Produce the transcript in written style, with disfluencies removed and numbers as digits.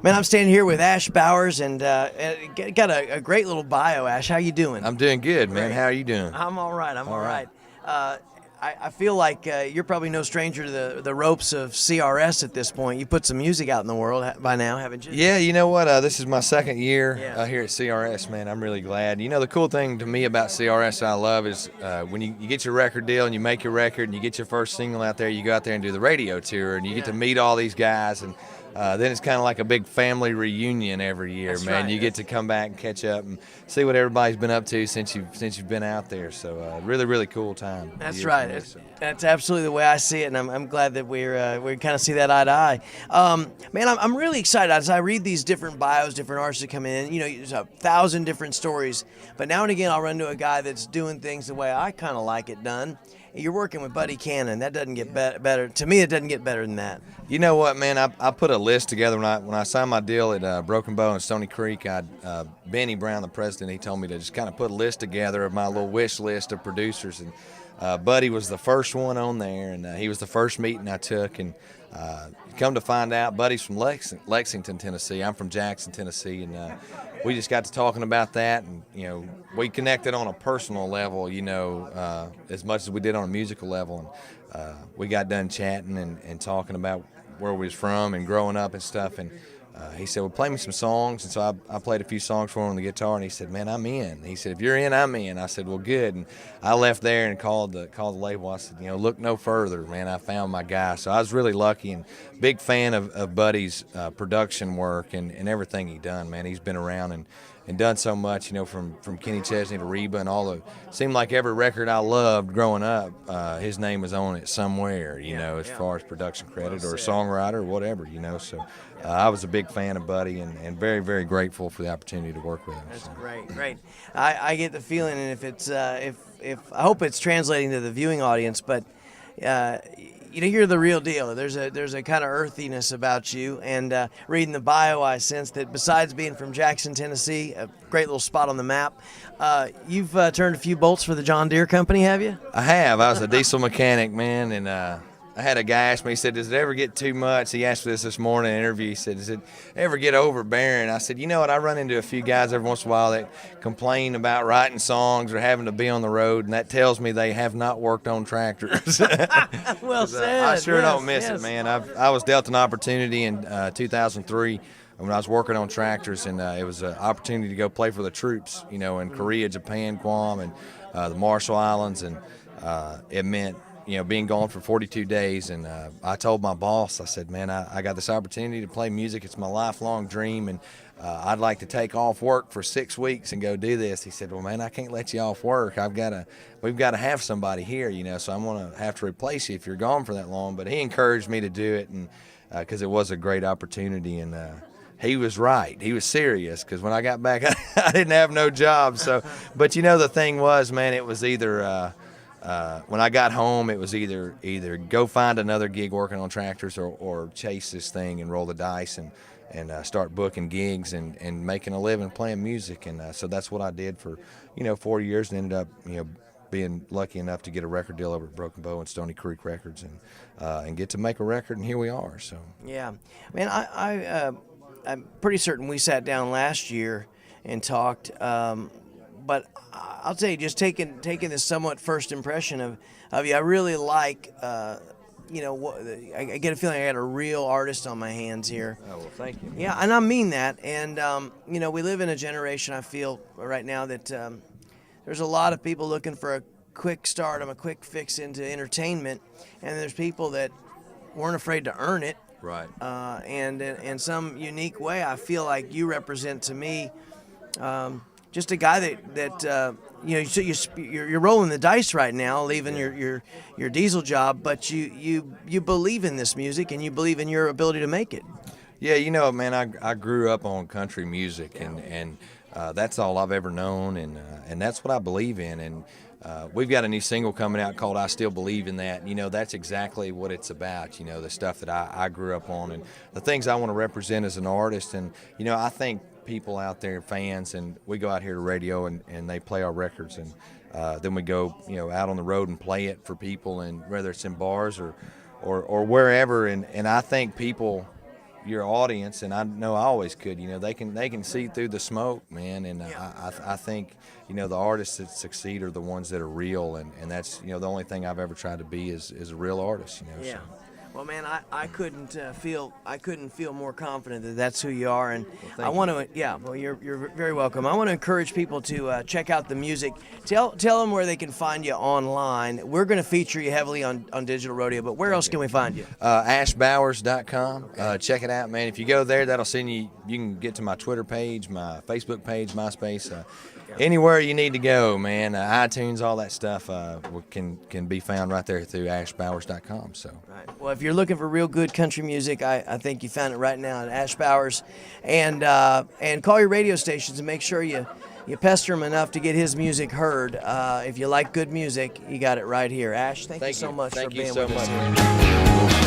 Man, I'm standing here with Ash Bowers, and got a great little bio. Ash, how you doing? I'm doing good, man. Great. How are you doing? I'm all right. I'm all right. right. I feel like you're probably no stranger to the ropes of CRS at this point. You put some music out in the world by now, haven't you? Yeah, you know what? This is my second year Yeah. here at CRS, man. I'm really glad. You know, the cool thing to me about CRS I love is when you get your record deal and you make your record and you get your first single out there, you go out there and do the radio tour and you get to meet all these guys, and then it's kind of like a big family reunion every year, That's man. right. You get to come back and catch up and see what everybody's been up to since you've been out there. So really, really cool time. That's right. That's absolutely the way I see it, and I'm glad that we kind of see that eye to eye. Man, I'm really excited as I read these different bios, different artists that come in. You know, there's 1,000 different stories, but now and again I'll run into a guy that's doing things the way I kind of like it done. You're working with Buddy Cannon. That doesn't get better. To me, it doesn't get better than that. You know what, man? I put a list together when I signed my deal at Broken Bow and Stony Creek. Benny Brown, the president, he told me to just kind of put a list together of my little wish list of producers, and Buddy was the first one on there, and he was the first meeting I took. And come to find out, Buddy's from Lexington, Tennessee. I'm from Jackson, Tennessee, and we just got to talking about that, and you know, we connected on a personal level, you know, as much as we did on a musical level. And we got done chatting and talking about where we was from and growing up and stuff. And he said, well, play me some songs. And so I played a few songs for him on the guitar, and he said, man, I'm in. He said, if you're in, I'm in. I said, well, good. And I left there and called the label. I said, you know, look no further, man. I found my guy. So I was really lucky and big fan of Buddy's production work and everything he done, man. He's been around and done so much, you know, from Kenny Chesney to Reba and all the. Seemed like every record I loved growing up, his name was on it somewhere, you know, as far as production credit or songwriter or whatever, you know. So I was a big fan of Buddy and very, very grateful for the opportunity to work with him. That's great. I get the feeling, and if it's if I hope it's translating to the viewing audience, but. You know, you're the real deal. There's a kind of earthiness about you, and reading the bio, I sense that besides being from Jackson, Tennessee, a great little spot on the map, you've turned a few bolts for the John Deere company, have you? I have. I was a diesel mechanic, man, and I had a guy ask me, he said, does it ever get too much? He asked me this morning in an interview. He said, does it ever get overbearing? I said, you know what, I run into a few guys every once in a while that complain about writing songs or having to be on the road, and that tells me they have not worked on tractors. Well said. I sure don't miss it, man. I was dealt an opportunity in 2003 when I was working on tractors, and it was an opportunity to go play for the troops, you know, in Korea, Japan, Guam, and the Marshall Islands, and it meant, you know, being gone for 42 days. And I told my boss, I said, man, I got this opportunity to play music. It's my lifelong dream, and I'd like to take off work for 6 weeks and go do this. He said, well, man, I can't let you off work. We've got to have somebody here, you know, so I'm going to have to replace you if you're gone for that long. But he encouraged me to do it, and because it was a great opportunity. And he was right. He was serious, because when I got back, I didn't have no job. So, but you know, the thing was, man, it was either when I got home, it was either go find another gig working on tractors or chase this thing and roll the dice and start booking gigs and making a living playing music. And so that's what I did for, you know, 4 years, and ended up, you know, being lucky enough to get a record deal over at Broken Bow and Stony Creek Records and get to make a record, and here we are. So yeah, man, I'm pretty certain we sat down last year and talked. But I'll tell you, just taking this somewhat first impression of you, I really like, you know, I get a feeling I got a real artist on my hands here. Oh, well, thank you. Yeah, and I mean that. And, you know, we live in a generation, I feel, right now that there's a lot of people looking for a quick stardom, a quick fix into entertainment, and there's people that weren't afraid to earn it. Right. And in some unique way, I feel like you represent to me just a guy that you know, you're rolling the dice right now, leaving your diesel job, but you believe in this music and you believe in your ability to make it. Yeah, you know, man, I grew up on country music, and that's all I've ever known, and that's what I believe in. And we've got a new single coming out called I Still Believe in That. You know, that's exactly what it's about, you know, the stuff that I grew up on and the things I want to represent as an artist. And, you know, I think people out there, fans, and we go out here to radio and they play our records, and then we go, you know, out on the road and play it for people, and whether it's in bars or wherever. And I think people your audience, and I know I always could. They can see through the smoke, man. And I think the artists that succeed are the ones that are real, and that's the only thing I've ever tried to be is a real artist. Yeah. So. Well, man, I couldn't feel more confident that that's who you are, and Well, I want to. Yeah, well, you're very welcome. I want to encourage people to check out the music. Tell them where they can find you online. We're going to feature you heavily on Digital Rodeo, but where else can we find you? AshBowers.com. Check it out, man. If you go there, that'll send you. You can get to my Twitter page, my Facebook page, MySpace. Anywhere you need to go, man. iTunes, all that stuff can be found right there through AshBowers.com. So. Right. Well, if you're looking for real good country music, I think you found it right now at Ash Bowers, and call your radio stations and make sure you pester him enough to get his music heard. If you like good music, you got it right here. Ash, thank you so much for being with us here.